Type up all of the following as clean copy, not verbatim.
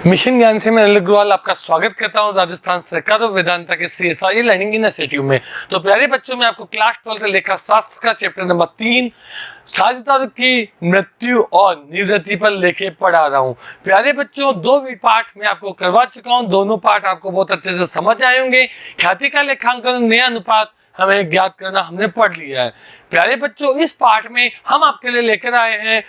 Mission ज्ञान से मैं अनिल अग्रवाल आपका स्वागत करता हूं राजस्थान सरकार और वेदांता के CSI लर्निंग इंस्टीट्यूट में। तो प्यारे बच्चों में आपको क्लास 12 लेखा शास्त्र का चैप्टर नंबर 3 साझेदारों की मृत्यु और निवृत्ति पर लेके पढ़ा रहा हूं। प्यारे बच्चों, दो पाठ में आपको करवा चुका हूं, दोनों पाठ आपको बहुत अच्छे से समझ आए होंगे। ख्याति का लेखांकन नया अनुपात हमें ज्ञात करना हमने पढ़ लिया है। प्यारे बच्चों, इस पाठ में हम आपके लिए लेकर आए हैं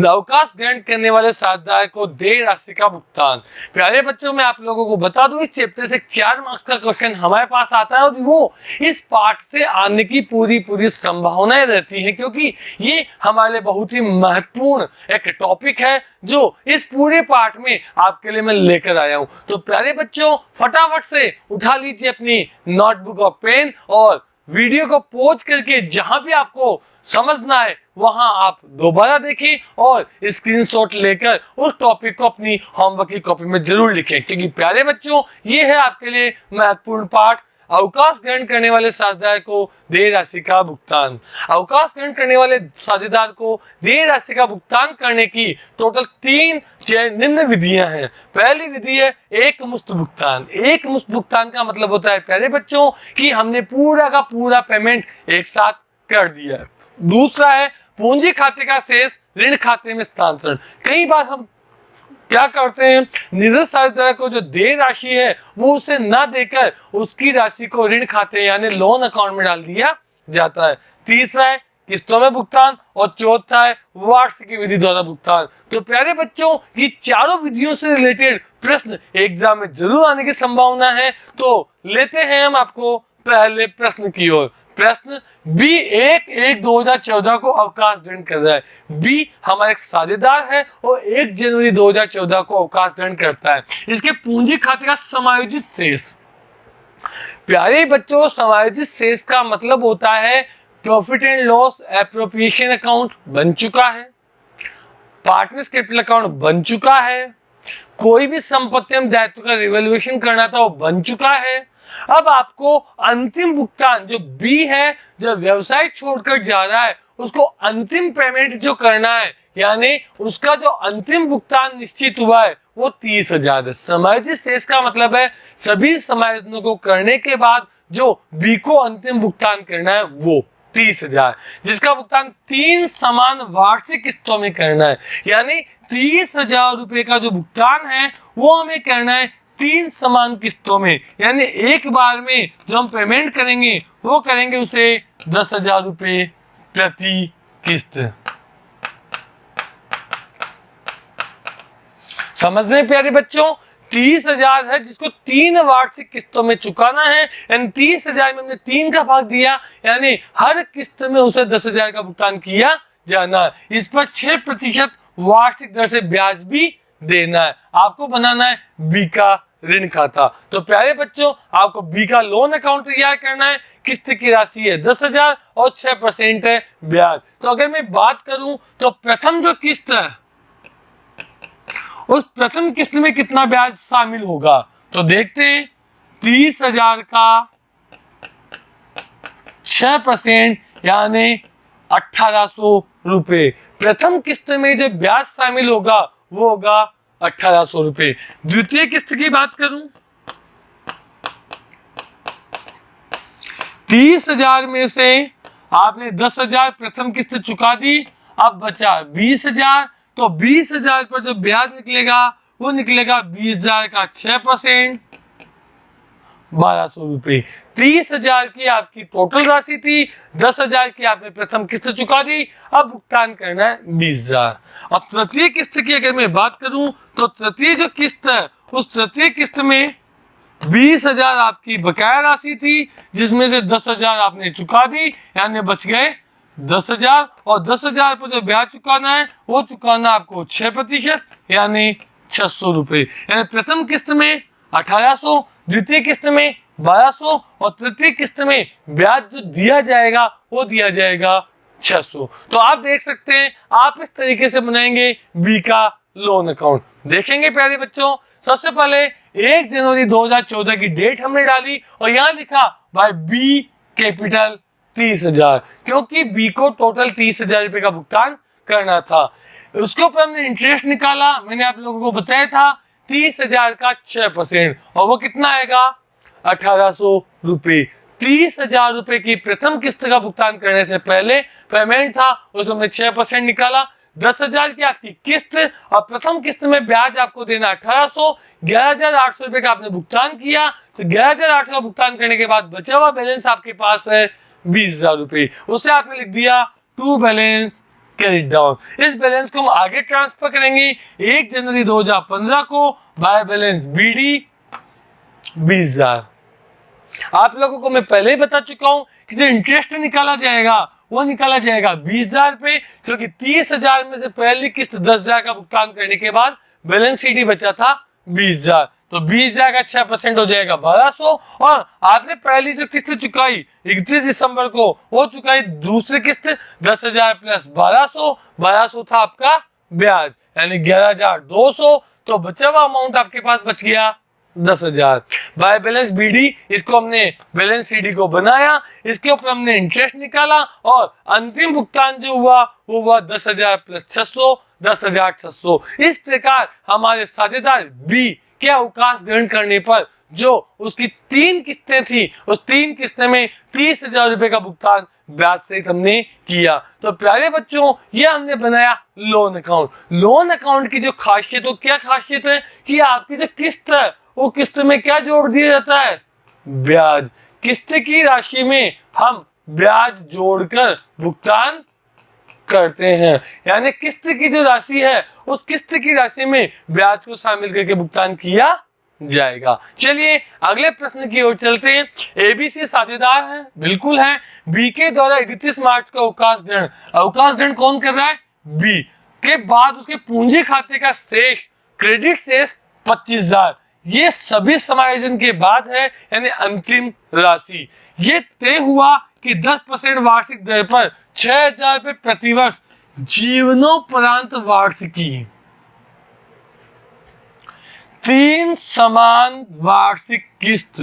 अवकाश ग्रहण करने वाले साझेदार को देय राशि का भुगतान। प्यारे बच्चों, मैं आप लोगों को बता दूं, इस चैप्टर से 4 मार्क्स का क्वेश्चन हमारे पास आता है और वो इस पाठ से आने की पूरी संभावनाएं रहती हैं, क्योंकि ये हमारे बहुत ही महत्वपूर्ण एक टॉपिक है जो इस पूरे पाठ में आपके लिए मैं लेकर आया हूं। तो प्यारे बच्चों, फटाफट से उठा लीजिए अपनी नोटबुक और पेन और वीडियो को पॉज करके जहां भी आपको समझना है वहां आप दोबारा देखें और स्क्रीनशॉट लेकर उस टॉपिक को अपनी होमवर्क की कॉपी में जरूर लिखें, क्योंकि प्यारे बच्चों ये है आपके लिए महत्वपूर्ण पाठ, अवकाश ग्रहण करने वाले साझेदार को देय राशि का भुगतान। अवकाश ग्रहण करने वाले साझेदार को देय राशि का भुगतान करने की टोटल 3 निम्न विधियां हैं। पहली विधि है एक मुश्त भुगतान। एक मुश्त भुगतान का मतलब होता है प्यारे बच्चों कि हमने पूरा का पूरा पेमेंट एक साथ कर दिया। दूसरा है पूंजी खाते का शेष ऋण खाते में स्थानांतरण। कई बार हम क्या करते हैं, निवृत्त साझेदार को जो देय राशि है वो उसे ना देकर उसकी राशि को ऋण खाते यानी लोन अकाउंट में डाल दिया जाता है। तीसरा है किस्तों में भुगतान और चौथा है वार्षिक विधि द्वारा भुगतान। तो प्यारे बच्चों, ये चारों विधियों से रिलेटेड प्रश्न एग्जाम में जरूर आने की संभावना है। तो लेते हैं हम आपको पहले प्रश्न की ओर। प्रश्न B1/1/2014 को अवकाश ग्रहण कर रहा है। बी हमारा एक साझेदार है और 1 जनवरी 2014 को अवकाश ग्रहण करता है। इसके पूंजी खाते का समायोजित शेष। प्यारे बच्चों, समायोजित शेष का मतलब होता है profit and loss appropriation account बन चुका है, पार्टनर्स कैपिटल अकाउंट बन चुका है, कोई भी संपत्ति एवं दायित्व का रिवैल्यूएशन करना था वो बन चुका है। अब आपको अंतिम भुगतान जो बी है, जो व्यवसाय छोड़कर जा रहा है, उसको अंतिम पेमेंट जो करना है, यानी उसका जो अंतिम भुगतान निश्चित हुआ है वो 30,000 है। समायोजित शेष का मतलब है सभी समायोजनों को करने के बाद जो बी को अंतिम भुगतान करना है वो 30,000, जिसका भुगतान 3 समान वार्षिक किस्तों में करना है। यानी 30,000 रुपए का जो भुगतान है वो हमें करना है 3 समान किस्तों में, यानी एक बार में जो हम पेमेंट करेंगे वो करेंगे उसे 10,000 रुपए प्रति किस्त। समझ रहे प्यारे बच्चों, 30,000 है जिसको 3 वार्षिक किस्तों में चुकाना है, यानी 30,000 में हमने 3 का भाग दिया, यानी हर किस्त में उसे 10,000 का भुगतान किया जाना है। इस पर 6% वार्षिक दर से ब्याज भी देना है। आपको बनाना है बी का ऋण खाता। तो प्यारे बच्चों, आपको बी का लोन अकाउंट तैयार करना है। किस्त की राशि है 10,000 और 6% है ब्याज। तो अगर मैं बात करूं तो प्रथम जो किस्त है उस प्रथम किस्त में कितना ब्याज शामिल होगा, तो देखते हैं। 30,000 का 6% यानी 1,800 रुपए। प्रथम किस्त में जो ब्याज शामिल होगा वो होगा 1,800 रुपए। द्वितीय किस्त की बात करूं, 30,000 में से आपने 10,000 प्रथम किस्त चुका दी, अब बचा 20,000। तो 20,000 पर जो ब्याज निकलेगा वो निकलेगा 20,000 का 6%, 1,200 रुपए। 30,000 की आपकी टोटल राशि थी, 10,000 की आपने प्रथम किस्त चुका दी, अब भुगतान करना है 20,000। अब तृतीय किस्त की अगर मैं बात करूं तो तृतीय जो किस्त है उस तृतीय किस्त में 20,000 आपकी बकाया राशि थी, जिसमें से 10,000 आपने चुका दी, यानी बच गए 10,000। और 10,000 पर जो ब्याज चुकाना है वो चुकाना आपको 6% यानी 600 रुपए। यानी प्रथम किस्त में 1,800, द्वितीय किस्त में 1,200 और तृतीय किस्त में ब्याज जो दिया जाएगा वो दिया जाएगा 600। तो आप देख सकते हैं, आप इस तरीके से बनाएंगे बी का लोन अकाउंट। देखेंगे प्यारे बच्चों, सबसे पहले 1 जनवरी 2014 की डेट हमने डाली और यहाँ लिखा भाई बी कैपिटल 30,000, क्योंकि बी को टोटल 30,000 रुपए का भुगतान करना था। उसके ऊपर हमने इंटरेस्ट निकाला। मैंने आप लोगों को बताया था 30,000 का 6%, और वो कितना आएगा 1800 रुपए। 30,000 रुपए की प्रथम किस्त का भुगतान करने से पहले पेमेंट था, उसमें हमने 6% निकाला। 10,000 की आपकी किस्त और प्रथम किस्त में ब्याज आपको देना 1800, 11,800 रुपए का आपने भुगतान किया, तो 11,800 का भुगतान करने के बाद बचा हुआ बैलेंस आपके पास है 20,000 रुपए। उसे आपने लिख दिया टू बैलेंस कैरिड डाउन। इस बैलेंस को हम आगे ट्रांसफर करेंगे 1 जनवरी 2015 को बाय बैलेंस बीडी 20,000। आप लोगों को मैं पहले ही बता चुका हूं कि जो इंटरेस्ट निकाला जाएगा वो निकाला जाएगा 20,000 पे, क्योंकि 30,000 में से पहली किस्त 10,000 का भुगतान करने के बाद बैलेंस शीट बचा था 20,000, तो 20,000 का 6% हो जाएगा 1200। और आपने पहली जो किस्त चुकाई 31 दिसंबर को, वो चुकाई दूसरी किस्त 10,000 प्लस 1200 था आपका ब्याज, यानी 11,200। तो बचा हुआ अमाउंट आपके पास बच गया 10,000 बाय बैलेंस बीडी। इसको हमने बैलेंस सीडी को बनाया, इसके ऊपर हमने इंटरेस्ट निकाला और अंतिम भुगतान जो हुआ वो हुआ 10,000 प्लस 600, 10,600। इस प्रकार हमारे साझेदार बी के अवकाश ग्रहण करने पर जो उसकी 3 किस्तें थी, उस 3 किस्तें में 30,000 रुपए का भुगतान ब्याज सहित हमने किया। तो प्यारे बच्चों, ये हमने बनाया लोन अकाउंट। लोन अकाउंट की जो खासियत, तो क्या खासियत है कि आपकी जो किस्त है वो किस्त में क्या जोड़ दिया जाता है, ब्याज। किस्त की राशि में हम ब्याज जोड़कर भुगतान करते हैं, यानी किस्त की जो राशि है उस किस्त की राशि में ब्याज को शामिल करके भुगतान किया जाएगा। चलिए अगले प्रश्न की ओर चलते हैं। एबीसी साझेदार है, बिल्कुल है। बी के द्वारा 31 मार्च को अवकाश ग्रहण कौन कर रहा है, बी के बाद उसके पूंजी खाते का शेष, क्रेडिट शेष 25,000, ये सभी समायोजन के बाद है, यानी अंतिम राशि। ये तय हुआ कि 10% वार्षिक दर पर 6,000 रुपए प्रतिवर्ष जीवनोपरांत वार्षिकी, 3 समान वार्षिक किस्त।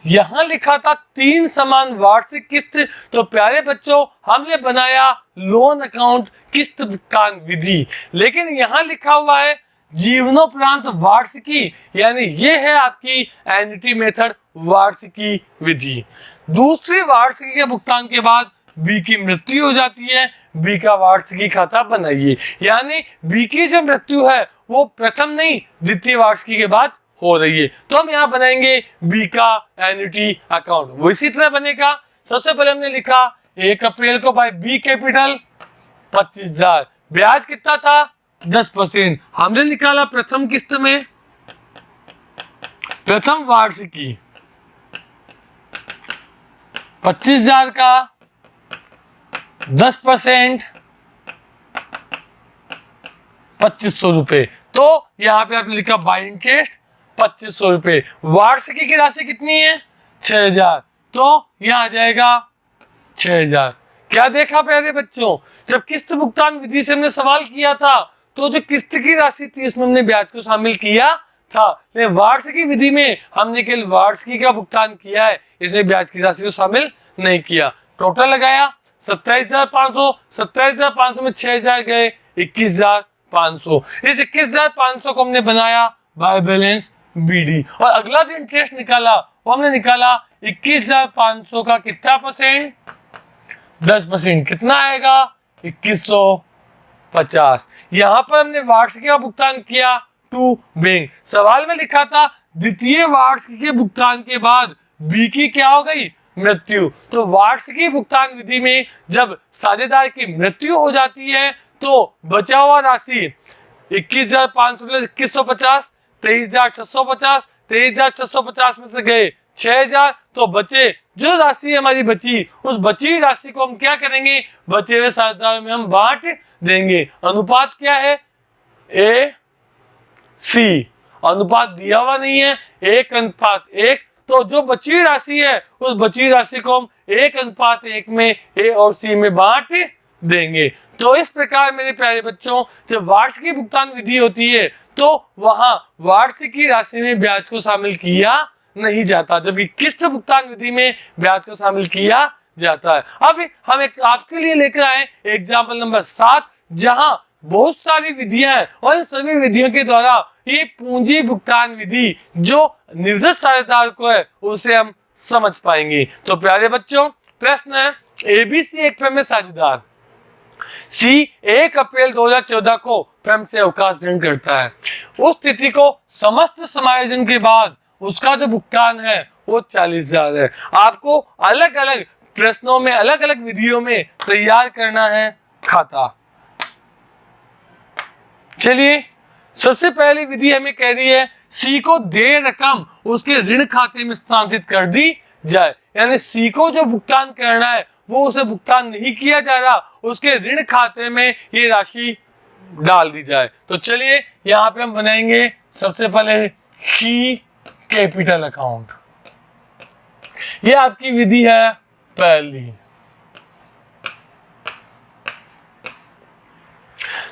यहां लिखा था 3 समान वार्षिक किस्त, तो प्यारे बच्चों हमने बनाया लोन अकाउंट किस्त भुगतान विधि, लेकिन यहां लिखा हुआ है जीवनोपरांत वार्षिकी, यानी ये है आपकी एन्युटी मेथड वार्षिकी विधि। दूसरी वार्षिकी के भुगतान के बाद बी की मृत्यु हो जाती है, बी का वार्षिकी खाता बनाइए, यानी बी की जो मृत्यु है वो प्रथम नहीं द्वितीय वार्षिकी के बाद हो रही है, तो हम यहाँ बनाएंगे बी का एन्युटी अकाउंट। वो इसी तरह बनेगा। सबसे पहले हमने लिखा 1 अप्रैल को बाय बी कैपिटल 25,000, ब्याज कितना था 10%। हमने निकाला प्रथम किस्त में प्रथम वार्षिकी 25,000 का 10% 2,500 रुपए, तो यहां पे आपने लिखा बाय इंटरेस्ट 2,500 रुपए। वार्षिकी की राशि कितनी है 6,000, तो यहां आ जाएगा 6,000। क्या देखा प्यारे बच्चों, जब किस्त भुगतान विधि से हमने सवाल किया था तो जो किस्त की राशि थी उसमें हमने ब्याज को शामिल किया था, लेकिन वार्षिकी विधि में हमने केवल वार्षिकी का भुगतान किया है, इसमें ब्याज की राशि को शामिल नहीं किया। टोटल लगाया 27,500, 27,500 में 6,000 गए 21,500। इस 21,500 को हमने बनाया बाय बैलेंस बीडी, और अगला जो इंटरेस्ट निकाला वो हमने निकाला 21,500 का कितना परसेंट, 10%, कितना आएगा 2,150। यहां पर हमने वार्षिकी का भुगतान किया टू बैंक। सवाल में लिखा था द्वितीय वार्षिकी के भुगतान के बाद बी की क्या हो गई, मृत्यु। तो वार्षिकी भुगतान विधि में जब साझेदार की मृत्यु हो जाती है तो बचा हुआ राशि 21,500 प्लस 2,150, 23,650, 23,650 में से गए 6,000, तो बचे जो राशि हमारी बची, उस बची राशि को हम क्या करेंगे, बचे हुए साझेदार में हम बांट देंगे। अनुपात क्या है, ए सी, अनुपात दिया हुआ नहीं है, 1:1, तो जो बची राशि है उस बची राशि को हम 1:1 में ए और सी में बांट देंगे। तो इस प्रकार मेरे प्यारे बच्चों, जब वार्षिकी भुगतान विधि होती है तो वहां वार्षिकी राशि में ब्याज को शामिल किया नहीं जाता, जबकि किस्त भुगतान विधि में ब्याज को शामिल किया जाता है। अब हम एक आपके लिए लेकर आए एग्जाम्पल नंबर 7, जहां बहुत सारी विधियां हैं और इन सभी विधियों के द्वारा ये पूंजी भुगतान विधि जो निर्दिष्ट साझेदार को है उसे हम समझ पाएंगे। तो प्यारे बच्चों, प्रश्न है एबीसी एक फर्म में साझेदार सी 1 अप्रैल 2014 को फर्म से अवकाश ग्रहण करता है। उस तिथि को समस्त समायोजन के बाद उसका जो भुगतान है वो 40,000 है। आपको अलग अलग प्रश्नों में अलग अलग विधियों में तैयार करना है खाता। चलिए, सबसे पहली विधि हमें कह रही है सी को देय रकम उसके ऋण खाते में स्थानांतरित कर दी जाए, यानी सी को जो भुगतान करना है वो उसे भुगतान नहीं किया जा रहा, उसके ऋण खाते में ये राशि डाल दी जाए। तो चलिए यहाँ पे हम बनाएंगे सबसे पहले सी कैपिटल अकाउंट। ये आपकी विधि है पहली।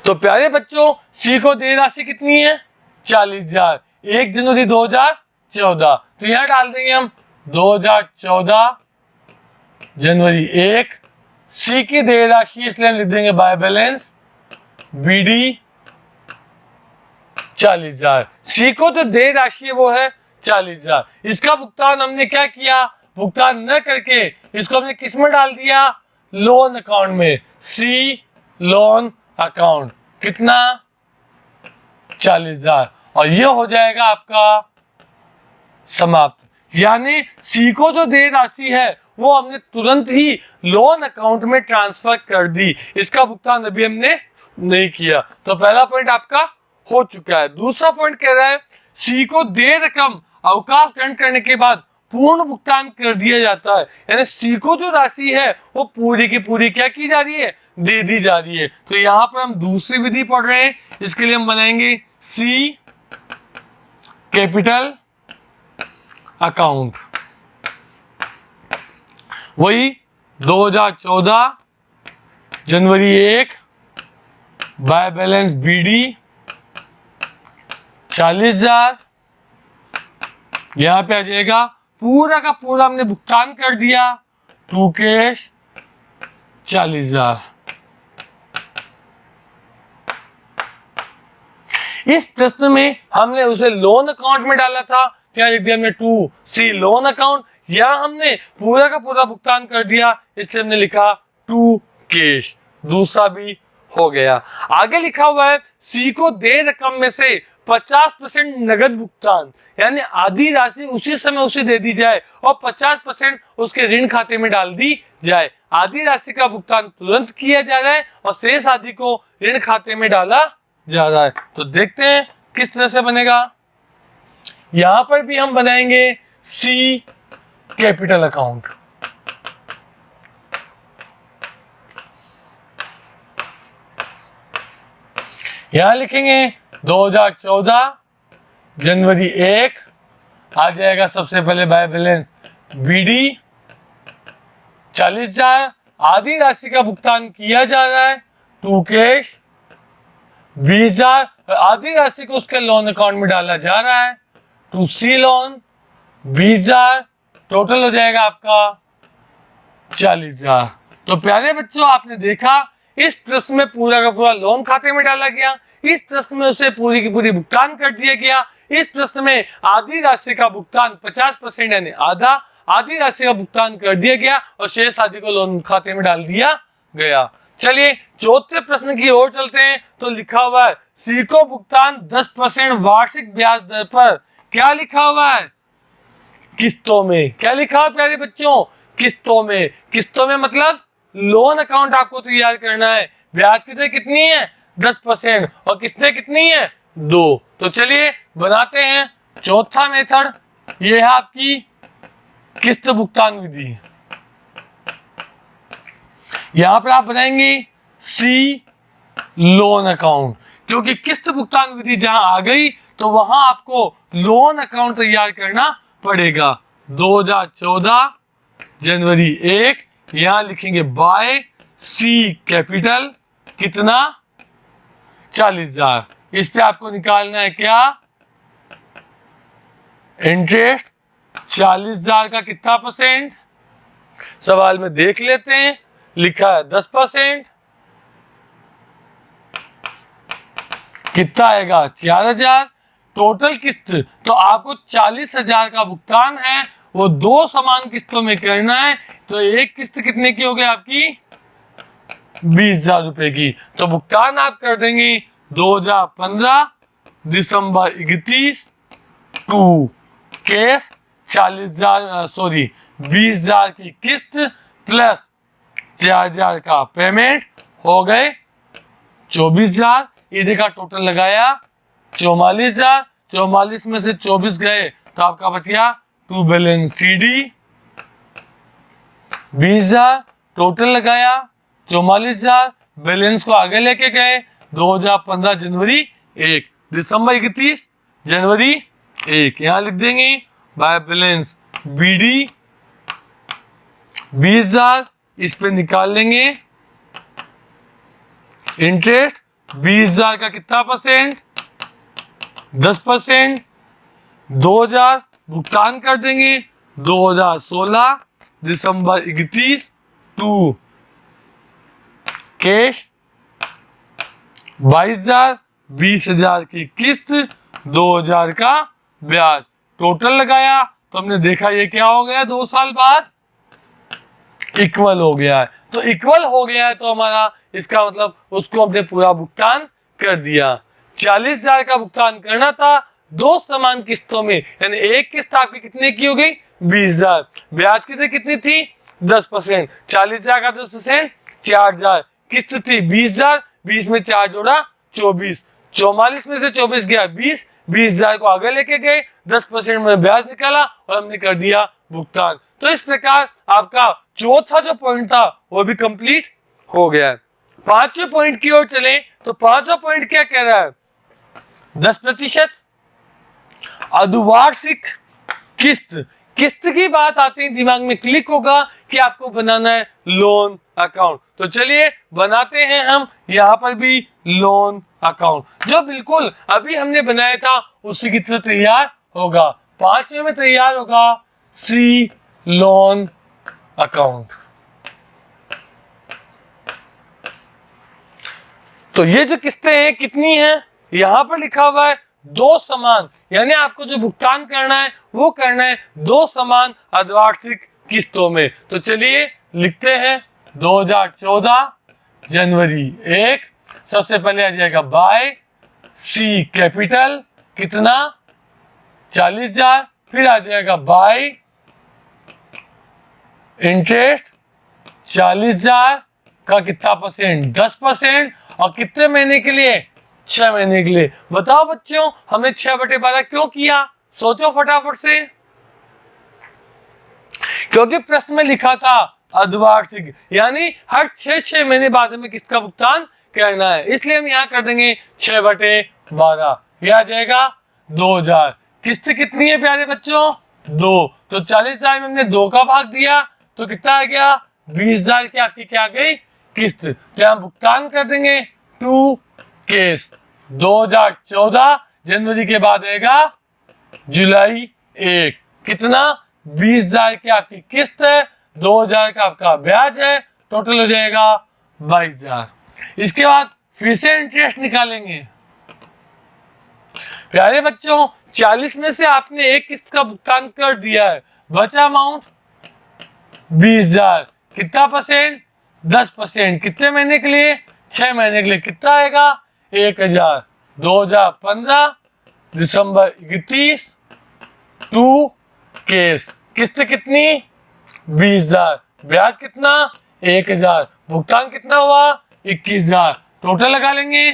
तो प्यारे बच्चों, सी को देय राशि कितनी है 40,000, 1 जनवरी 2014। तो यहां डाल देंगे हम 2014 जनवरी 1। सी की देय राशि इसलिए हम लिख देंगे बाय बैलेंस बीडी 40,000। सी को जो देय राशि है वो है 40,000। इसका भुगतान हमने क्या किया, भुगतान न करके इसको हमने किस में डाल दिया, लोन अकाउंट में। सी लोन अकाउंट कितना 40,000 और ये हो जाएगा आपका समाप्त। यानी सी को जो देय राशि है वो हमने तुरंत ही लोन अकाउंट में ट्रांसफर कर दी, इसका भुगतान अभी हमने नहीं किया। तो पहला पॉइंट आपका हो चुका है। दूसरा पॉइंट कह रहा है सी को देय रकम अवकाश ग्रहण करने के बाद पूर्ण भुगतान कर दिया जाता है, यानी सी को जो राशि है वो पूरी की पूरी क्या की जा रही है, दे दी जा रही है। तो यहां पर हम दूसरी विधि पढ़ रहे हैं, इसके लिए हम बनाएंगे सी कैपिटल अकाउंट। वही 2014 जनवरी 1 बाय बैलेंस बीडी 40,000। यहां पे आ जाएगा पूरा का पूरा हमने भुगतान कर दिया टू कैश 40,000। इस प्रश्न में हमने उसे लोन अकाउंट में डाला था, क्या लिख दिया हमने टू सी लोन अकाउंट। या हमने पूरा का पूरा भुगतान कर दिया इसलिए हमने लिखा टू कैश। दूसरा भी हो गया। आगे लिखा हुआ है सी को देय रकम में से 50% नगद भुगतान, यानी आधी राशि उसी समय उसे दे दी जाए और 50% उसके ऋण खाते में डाल दी जाए। आधी राशि का भुगतान तुरंत किया जा रहा है और शेष आधी को ऋण खाते में डाला जा रहा है। तो देखते हैं किस तरह से बनेगा। यहां पर भी हम बनाएंगे सी कैपिटल अकाउंट। यहां लिखेंगे 2014 जनवरी 1 आ जाएगा सबसे पहले बाय बैलेंस बीडी 40,000। आधी राशि का भुगतान किया जा रहा है टू कैश 20,000। आधी राशि को उसके लोन अकाउंट में डाला जा रहा है टू सी लोन 20,000। टोटल हो जाएगा आपका 40,000। तो प्यारे बच्चों, आपने देखा इस प्रश्न में पूरा का पूरा लोन खाते में डाला गया, इस प्रश्न में उसे पूरी की पूरी भुगतान कर दिया गया, इस प्रश्न में आधी राशि का भुगतान 50% यानी आधी राशि का भुगतान कर दिया गया और शेष आधी को लोन खाते में डाल दिया गया। चलिए चौथे प्रश्न की ओर चलते हैं। तो लिखा हुआ है सी को भुगतान 10% वार्षिक ब्याज दर पर, क्या लिखा हुआ है, किस्तों में। क्या लिखा है प्यारे बच्चों, किस्तों में। किस्तों में मतलब लोन अकाउंट आपको तैयार करना है। ब्याज की दर कितनी है 10% और किस्तें कितनी है 2। तो चलिए बनाते हैं चौथा मेथड। ये है आपकी किस्त भुगतान विधि। यहां पर आप बनाएंगे सी लोन अकाउंट, क्योंकि किस्त भुगतान विधि जहां आ गई तो वहां आपको लोन अकाउंट तैयार करना पड़ेगा। 2014 जनवरी 1 यहां लिखेंगे बाय सी कैपिटल कितना 40,000। इस पे आपको निकालना है क्या, इंटरेस्ट 40,000 का कितना परसेंट, सवाल में देख लेते हैं। लिखा है 10%। कितना आएगा 4000। टोटल किस्त तो आपको 40,000 का भुगतान है, वो 2 समान किस्तों में करना है। तो एक किस्त कितने की हो गई आपकी 20,000 रुपए की। तो भुगतान आप कर देंगे 2015 दिसंबर 31 टू कैश 20,000 की किस्त प्लस 4,000 का पेमेंट हो गए 24,000। इधर का टोटल लगाया 44,000। 44 में से 24 गए तो आपका बच गया टू बैलेंस CD 20,000। टोटल लगाया 44,000, बैलेंस को आगे लेके गए 2015 जनवरी 1 दिसंबर 31 जनवरी 1 यहां लिख देंगे बाय बैलेंस BD 20,000। इस पे निकाल लेंगे इंटरेस्ट 20,000 का कितना परसेंट 10%। 2,000 भुगतान कर देंगे 2016 दिसंबर 31 टू कैश 22,000। 20,000 की किस्त 2,000 का ब्याज। टोटल लगाया तो हमने देखा ये क्या हो गया 2 साल बाद इक्वल हो गया है। तो इक्वल हो गया है तो हमारा इसका मतलब उसको हमने पूरा भुगतान कर दिया। 40,000 का भुगतान करना था 2 समान किस्तों में, यानी एक किस्त आपकी कितने की हो गई 20,000। ब्याज कितनी थी 10%। 40,000 का 10% 4,000। किस्त थी 20,000, 20 में 4 जोड़ा 24। 44 में से 24 गया 20। 20,000 को आगे लेके गए 10% में ब्याज निकाला और हमने कर दिया भुगतान। तो इस प्रकार आपका चौथा जो पॉइंट था वो भी कंप्लीट हो गया है। 5वें पॉइंट की ओर चलें तो 5वां पॉइंट क्या कह रहा है 10% अर्धवार्षिक किस्त। किस्त की बात आते ही दिमाग में क्लिक होगा कि आपको बनाना है लोन अकाउंट। तो चलिए बनाते हैं हम यहाँ पर भी लोन अकाउंट, जो बिल्कुल अभी हमने बनाया था उसी की तरह तैयार होगा। 5वें में तैयार होगा सी लोन अकाउंट। तो ये जो किस्तें हैं कितनी हैं यहां पर लिखा हुआ है 2 समान, यानी आपको जो भुगतान करना है वो करना है 2 समान अर्धवार्षिक किस्तों में। तो चलिए लिखते हैं 2014 जनवरी 1। सबसे पहले आ जाएगा बाय सी कैपिटल कितना 40,000। फिर आ जाएगा बाय इंटरेस्ट 40,000 का कितना परसेंट 10%। और कितने महीने के लिए 6 महीने के लिए। बताओ बच्चों हमने 6/12 क्यों किया, सोचो फटाफट से। क्योंकि प्रश्न में लिखा था अर्धवार्षिक, यानी हर 6 महीने बाद में किसका भुगतान करना है, इसलिए हम यहाँ कर देंगे 6/12। यह आ जाएगा 2,000। किस्त कितनी है प्यारे बच्चों 2। तो 40,000 में हमने 2 का भाग दिया तो कितना आ गया 20,000 की आपकी क्या गई किस्त। तो हम भुगतान कर देंगे टू केस 2014 जनवरी के बाद आएगा जुलाई 1। कितना 20,000 की आपकी किस्त है, 2,000 का आपका ब्याज है, टोटल हो जाएगा 22,000। इसके बाद फिर से इंटरेस्ट निकालेंगे। प्यारे बच्चों 40 में से आपने एक किस्त का भुगतान कर दिया है, बचा अमाउंट 20,000। कितना परसेंट 10%। कितने महीने के लिए 6 महीने के लिए। कितना आएगा 1,000। 2015 दिसंबर 31 टू केस किस्त कितनी 20,000। ब्याज कितना 1,000। भुगतान कितना हुआ 21,000। टोटल लगा लेंगे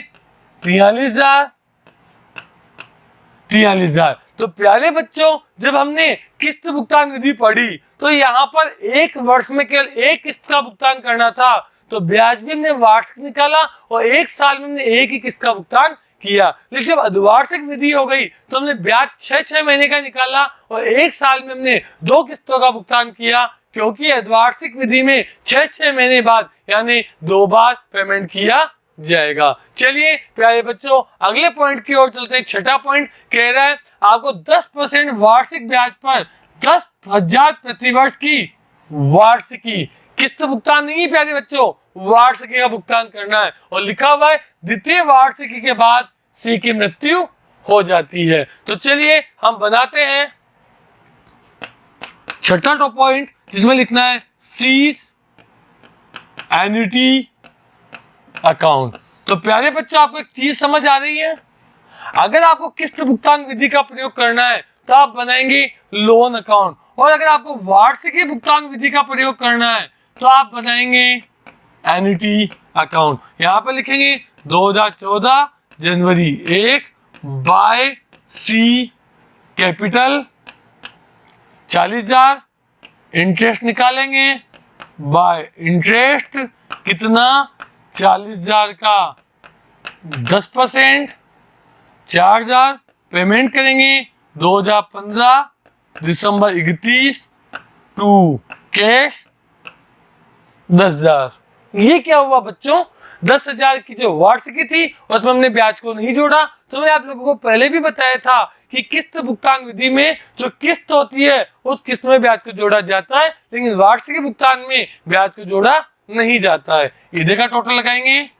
43,000। तो प्यारे बच्चों जब हमने किस्त भुगतान विधि पढ़ी तो यहाँ पर 1 वर्ष में केवल एक किस्त का भुगतान करना था, तो ब्याज भी हमने वार्षिक निकाला और 1 साल में हमने एक ही किस्त का भुगतान किया। लेकिन जब अर्धवार्षिक विधि हो गई तो हमने ब्याज 6 महीने का निकाला और 1 साल में हमने 2 किस्तों का भुगतान किया, क्योंकि अर्धवार्षिक विधि में 6 महीने बाद यानी 2 बार पेमेंट किया जाएगा। चलिए प्यारे बच्चों अगले पॉइंट की ओर चलते हैं। 6वां पॉइंट कह रहा है आपको 10% वार्षिक ब्याज पर 10,000 प्रतिवर्ष की वार्षिकी किस्त भुगतान नहीं है प्यारे बच्चों, वार्षिकी का भुगतान करना है। और लिखा हुआ है द्वितीय वार्षिकी के बाद सी की मृत्यु हो जाती है। तो चलिए हम बनाते हैं छठा टॉप पॉइंट, जिसमें लिखना है सीज एन्युटी अकाउंट। तो प्यारे बच्चों, आपको एक चीज समझ आ रही है, अगर आपको किस्त भुगतान विधि का प्रयोग करना है तो आप बनाएंगे लोन अकाउंट, और अगर आपको वार्षिकी भुगतान विधि का प्रयोग करना है तो आप बनाएंगे एन्युटी अकाउंट। यहां पर लिखेंगे 2014 जनवरी 1 बाय सी कैपिटल 40,000, इंटरेस्ट निकालेंगे बाय इंटरेस्ट कितना 40,000 का 10%, 4,000 पेमेंट करेंगे 2015 दिसंबर 31 टू कैश 10,000। ये क्या हुआ बच्चों, 10,000 की जो वार्षिकी थी उसमें हमने ब्याज को नहीं जोड़ा। तो मैंने आप लोगों को पहले भी बताया था कि किस्त भुगतान विधि में जो किस्त होती है उस किस्त में ब्याज को जोड़ा जाता है, लेकिन वार्षिकी भुगतान में ब्याज को जोड़ा नहीं जाता है। ये देखा टोटल लगाएंगे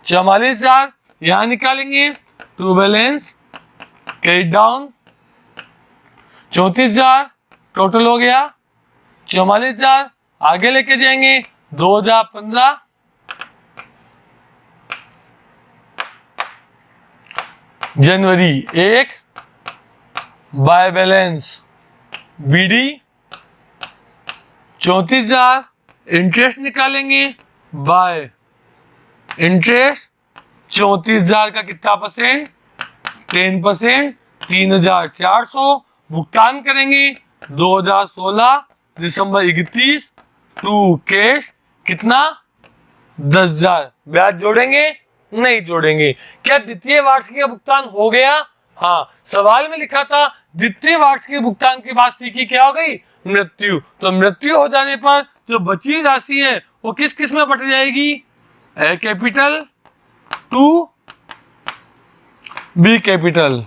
44,000, यहां निकालेंगे to balance credit down 34,000 total हो गया 44,000, आगे लेके जाएंगे 2015 जनवरी 1 बाय बैलेंस बीडी 34,000, इंटरेस्ट निकालेंगे बाय इंटरेस्ट 34,000 का कितना परसेंट 10%, 3,400 भुगतान करेंगे 2016 दिसंबर 31 टू कैश कितना 10,000। ब्याज जोड़ेंगे नहीं जोड़ेंगे। क्या द्वितीय वार्षिकी का भुगतान हो गया? हाँ, सवाल में लिखा था द्वितीय वार्षिकी भुगतान के बाद सी की क्या हो गई मृत्यु। तो मृत्यु हो जाने पर जो बची राशि है वो किस किस में बट जाएगी, A capital to B capital.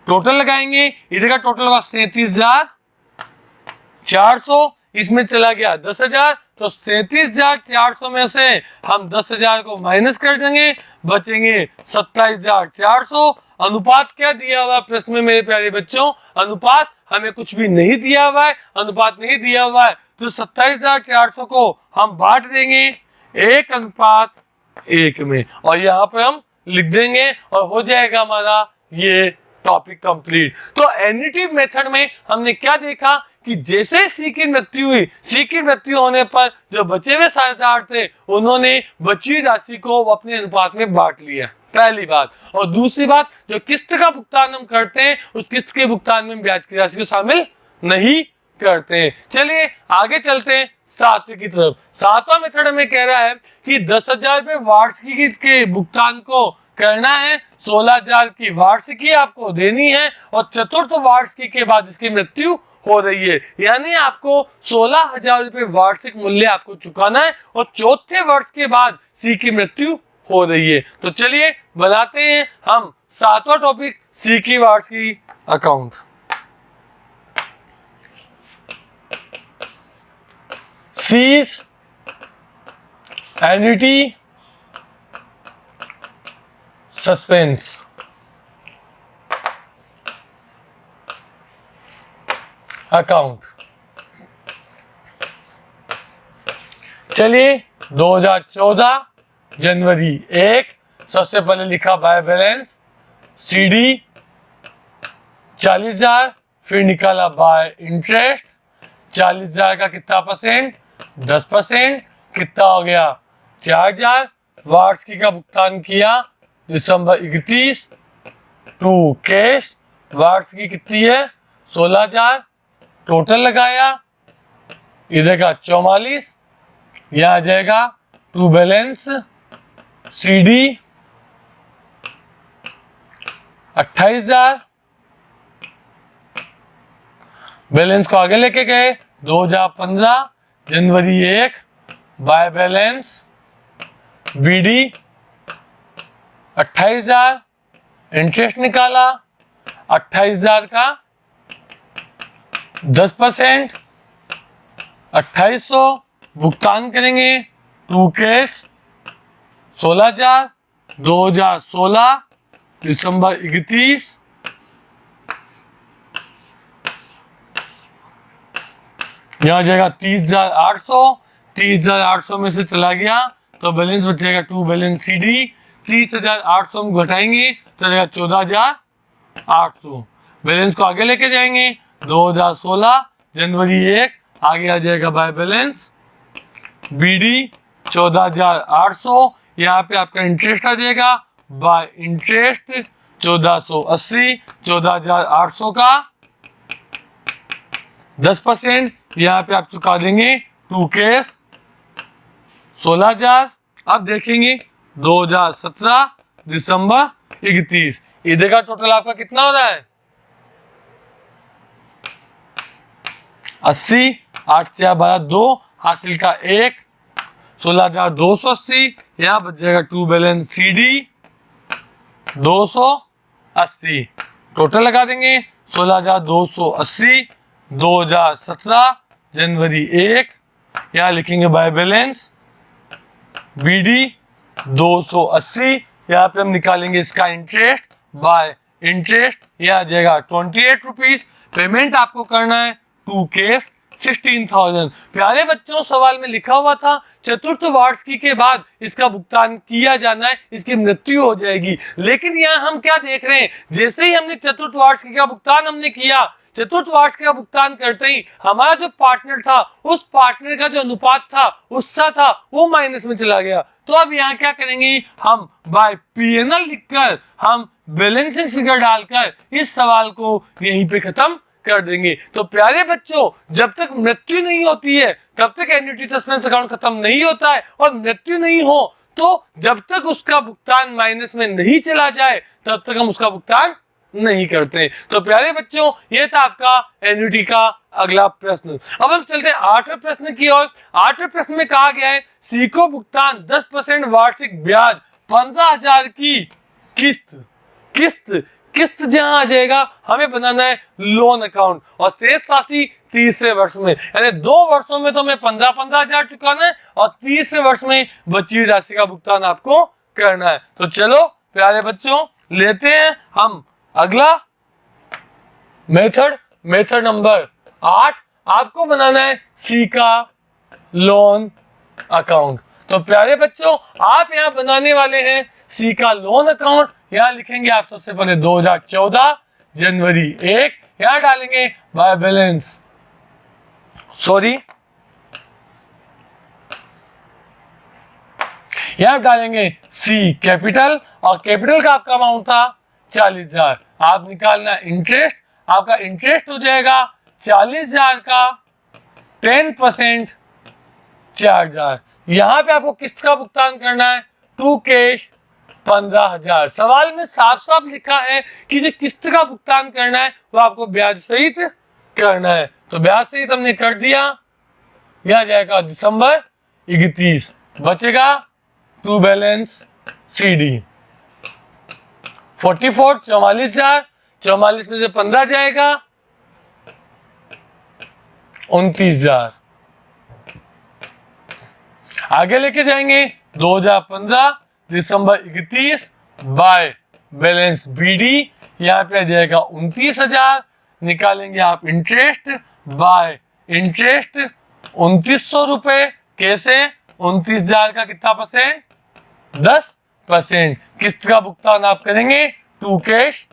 Total लगाएंगे, इधर का टोटल होगा 37,400, इसमें चला गया 10,000, तो 37,400 में से हम 10,000 को माइनस कर देंगे, बचेंगे 27,400। अनुपात क्या दिया हुआ प्रश्न में मेरे प्यारे बच्चों, अनुपात हमें कुछ भी नहीं दिया हुआ है, अनुपात नहीं दिया हुआ है तो 27,400 को हम बांट देंगे 1:1 में, और यहाँ पर हम लिख देंगे और हो जाएगा हमारा ये टॉपिक कंप्लीट। तो एन्युटी मेथड में हमने क्या देखा कि जैसे सी की मृत्यु हुई, सी की मृत्यु होने पर जो बचे हुए साझेदार थे उन्होंने बची राशि को अपने अनुपात में बांट लिया, पहली बात। और दूसरी बात, जो किस्त का भुगतान हम करते हैं उस किस्त के भुगतान में ब्याज की राशि को शामिल नहीं करते हैं। चलिए आगे चलते हैं सातवीं की तरफ। सातवां मेथड हमें कह रहा है कि 10,000 रुपए वार्षिकी के भुगतान को करना है, 16,000 की वार्षिकी आपको देनी है, और चतुर्थ वार्षिकी के बाद इसकी मृत्यु हो रही है, यानी आपको 16,000 रुपए वार्षिक मूल्य आपको चुकाना है, और चौथे वर्ष के बाद सी की मृत्यु हो रही है। तो चलिए बनाते हैं हम सातवां टॉपिक, सी की वार्षिकी account. Fees annuity suspense. Account. चलिए 2014 जनवरी 1, सबसे पहले लिखा बाय बैलेंस सीडी 40,000, फिर निकाला बाय इंटरेस्ट 40,000 का कितना परसेंट 10%, कितना हो गया 4,000। वार्षिकी का भुगतान किया दिसंबर 31 टू कैश, वार्षिकी कितनी है 16,000, टोटल लगाया इधर का 44, यह आ जाएगा टू बैलेंस सीडी 28,000, बैलेंस को आगे लेके गए 2015 जनवरी 1 बाय बैलेंस बीडी 28,000, इंटरेस्ट निकाला 28,000 का 10%, 2,800 भुगतान करेंगे टू कैश 16,000, 2016 दिसंबर 31, यहाँ जाएगा 30,800, 30,800 में से चला गया तो बैलेंस बचेगा टू बैलेंस CD, 30,800 हम घटाएंगे तो जाएगा 14,800। बैलेंस को आगे लेके जाएंगे 2016 जनवरी 1, आगे आ जाएगा बाय बैलेंस BD 14,800, यहाँ पे आपका इंटरेस्ट आ जाएगा बाय इंटरेस्ट 1480, 14,800 का 10%, यहाँ पे आप चुका देंगे 2 केस 16,000। अब देखेंगे 2017 दिसंबर 31, इधर का टोटल आपका कितना हो रहा है 80, 8 से 12 2, हासिल का 1, 16,280, यहाँ बच जाएगा टू बैलेंस CD 280, टोटल लगा देंगे 16,280, 2017 जनवरी 1, यहाँ लिखेंगे बाय बैलेंस BD 280, यहाँ पे हम निकालेंगे इसका इंटरेस्ट बाय इंटरेस्ट, यह आ जाएगा 28 रुपीज। पेमेंट आपको करना है 2 केस 16,000। प्यारे बच्चों, सवाल में लिखा हुआ था चतुर्थ वार्षिकी के बाद इसका भुगतान किया जाना है, इसकी मृत्यु हो जाएगी। लेकिन यहाँ हम क्या देख रहे हैं, जैसे ही हमने चतुर्थ वार्षिकी का भुगतान हमने किया, चतुर्थ वार्षिकी का भुगतान करते ही हमारा जो पार्टनर था उस पार्टनर का जो अनुपात था उत्साह था वो माइनस में चला गया। तो अब यहाँ क्या करेंगे, हम बाय PNL लिखकर हम बैलेंसिंग फिगर डालकर इस सवाल को यहीं पे खत्म कर देंगे। तो प्यारे बच्चों, जब तक मृत्यु नहीं होती है तब तक एन्युटी सस्पेंस अकाउंट खत्म नहीं होता है, और मृत्यु नहीं हो तो जब तक उसका भुगतान माइनस में नहीं चला जाए तब तक हम उसका भुगतान नहीं करते। तो प्यारे बच्चों, ये था आपका एन्युटी का अगला प्रश्न। अब हम चलते हैं 8वें प्रश्न की ओर। 8वें प्रश्न में कहा गया है सी को भुगतान 10% वार्षिक ब्याज 15,000 की किस्त जहां आ जाएगा हमें बनाना है लोन अकाउंट, और शेष राशि 30वें वर्ष में, यानी 2 वर्षों में तो हमें 15,000 चुकाना है और 30वें वर्ष में बची हुई राशि का भुगतान आपको करना है। तो चलो प्यारे बच्चों, लेते हैं हम अगला मेथड नंबर 8। आपको बनाना है सी का लोन अकाउंट। तो प्यारे बच्चों, आप यहाँ बनाने वाले हैं सी का लोन अकाउंट। यहाँ लिखेंगे आप सबसे पहले 2014 जनवरी 1, यहाँ डालेंगे बाय बैलेंस यहाँ डालेंगे सी कैपिटल, और कैपिटल का आपका अमाउंट था 40,000। आप निकालना इंटरेस्ट, आपका इंटरेस्ट हो जाएगा 40,000 का 10% 4,000। यहाँ पे आपको किस्त का भुगतान करना है 2 केश 15,000। सवाल में साफ साफ लिखा है कि जो किस्त का भुगतान करना है वो आपको ब्याज सहित करना है। तो ब्याज सहित हमने कर दिया, यह जाएगा दिसंबर 31, बचेगा टू बैलेंस CD 44 44,000, 44 में से 15 जाएगा 29,000। आगे लेके जाएंगे 2015 दिसंबर 31 बाय बैलेंस BD, यहाँ पे आ जाएगा 29,000। निकालेंगे आप इंटरेस्ट बाय इंटरेस्ट 2,900 रुपए। कैसे, 29,000 का कितना परसेंट, 10%। किस्त का भुगतान आप करेंगे 2 केश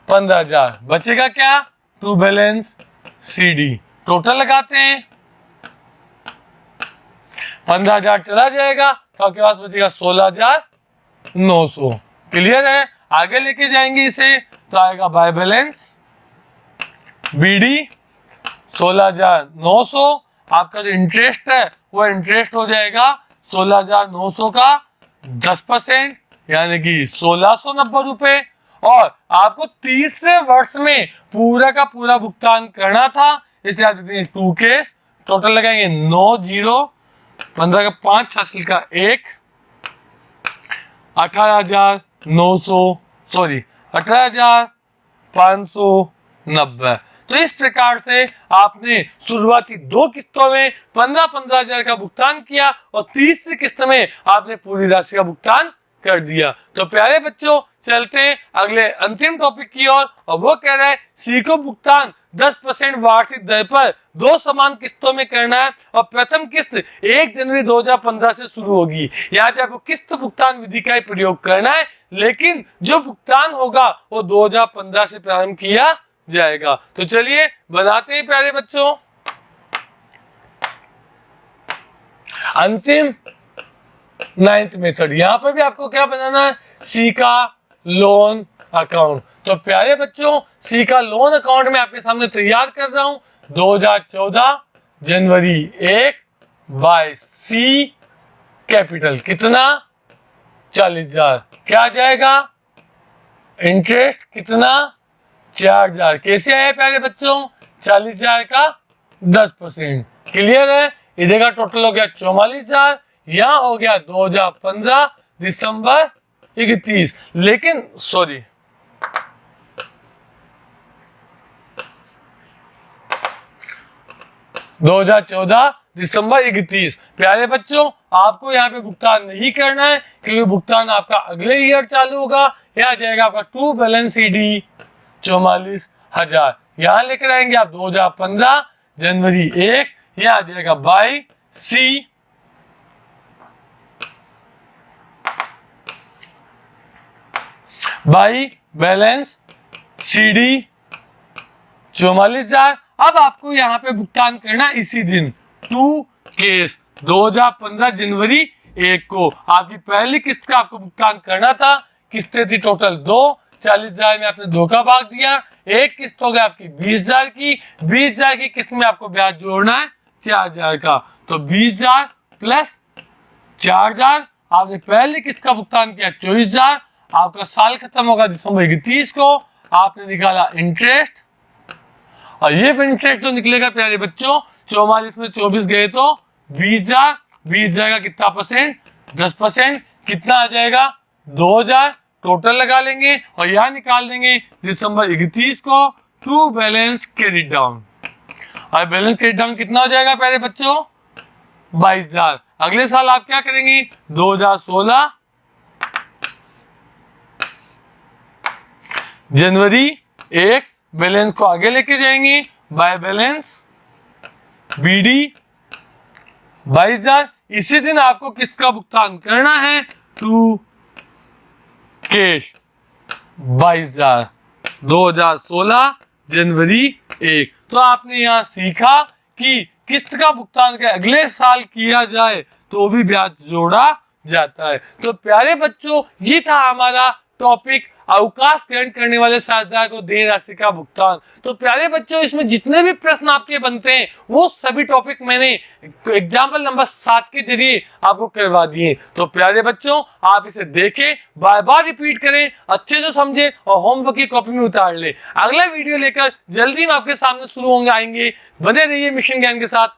15,000, बचेगा क्या, टू बैलेंस CD। टोटल लगाते हैं 15,000 चला जाएगा तो आपके पास बचेगा 16,900। क्लियर है, आगे लेके जाएंगे इसे तो आएगा बाय बैलेंस BD 16,900। आपका जो इंटरेस्ट है वो इंटरेस्ट हो जाएगा 16,900 का 10%, यानी कि 1,690 रुपए। और आपको 30वें वर्ष में पूरा का पूरा भुगतान करना था, इसलिए आप देते हैं 2 केस। टोटल लगाएंगे 9 0 15 का 5 हासिल का 1 18,590। तो इस प्रकार से आपने शुरुआती 2 किस्तों में 15,000 का भुगतान किया और तीसरी किस्त में आपने पूरी राशि का भुगतान कर दिया। तो प्यारे बच्चों चलते हैं अगले अंतिम टॉपिक की ओर, और वो कह रहा है सी को भुगतान 10% वार्षिक दर पर 2 समान किस्तों में करना है, और प्रथम किस्त 1 जनवरी 2015 से शुरू होगी। यहाँ पे आपको किस्त भुगतान विधि का ही प्रयोग करना है, लेकिन जो भुगतान होगा वो 2015 से प्रारंभ किया जाएगा। तो चलिए बनाते हैं प्यारे बच्चों अंतिम 9th मेथड। यहां पर भी आपको क्या बनाना है, सी का लोन अकाउंट। तो प्यारे बच्चों सी का लोन अकाउंट में आपके सामने तैयार कर रहा हूं। 2014 जनवरी 1 बाय सी कैपिटल कितना 40,000, क्या जाएगा इंटरेस्ट कितना 4,000। कैसे आया प्यारे बच्चों 40,000 का 10%। क्लियर है, इधर का टोटल हो गया 44,000, यहां हो गया 2015 दिसंबर 31, लेकिन सॉरी 2014 दिसंबर 31। प्यारे बच्चों आपको यहाँ पे भुगतान नहीं करना है, क्योंकि भुगतान आपका अगले ईयर चालू होगा। यहाँ जाएगा आपका टू बैलेंस सीडी 44,000, यहाँ लेकर आएंगे आप 2015 जनवरी 1, यहाँ आ जाएगा by C by balance CD 44,000। अब आपको यहाँ पे भुगतान करना इसी दिन 2 केस 2015 जनवरी 1 को आपकी पहली किस्त का आपको भुगतान करना था। किस्तें थी टोटल 2, 40,000 में आपने 2 का भाग दिया। एक किस्त हो गया आपकी 20,000 की, 20,000 की किस्त में आपको ब्याज जोड़ना है 4,000 का। तो 20,000 प्लस 4,000, आपने पहली किस्त का भुगतान किया 24,000। आपका साल खत्म होगा दिसंबर 31 को, आपने निकाला इंटरेस्ट, और ये इंटरेस्ट जो निकलेगा प्यारे बच्चों 44 में 24 गए तो 20,000, 20,000 का कितना परसेंट 10%, कितना आ जाएगा 2,000 टोटल लगा लेंगे, और यहां निकाल देंगे दिसंबर 31 को टू बैलेंस क्रेडिट डाउन। और बैलेंस क्रेडिट डाउन कितना हो जाएगा प्यारे बच्चों 22,000। अगले साल आप क्या करेंगे 2016 जनवरी 1 बैलेंस को आगे लेके जाएंगे, बाय बैलेंस बीडी 22,000। इसी दिन आपको किसका भुगतान करना है टू कैश 22,000 2016 जनवरी 1। तो आपने यहां सीखा कि किस्त का भुगतान के अगले साल किया जाए तो भी ब्याज जोड़ा जाता है। तो प्यारे बच्चों ये था हमारा टॉपिक अवकाश ग्रहण करने वाले साझेदार को देय राशि का भुगतान। तो प्यारे बच्चों इसमें जितने भी प्रश्न आपके बनते हैं वो सभी टॉपिक मैंने एग्जाम्पल नंबर 7 के जरिए आपको करवा दिए। तो प्यारे बच्चों आप इसे देखें, बार बार रिपीट करें, अच्छे से समझे और होमवर्क की कॉपी में उतार ले। अगला वीडियो लेकर जल्दी हम आपके सामने शुरू होंगे आएंगे। बने रहिए मिशन ज्ञान के साथ।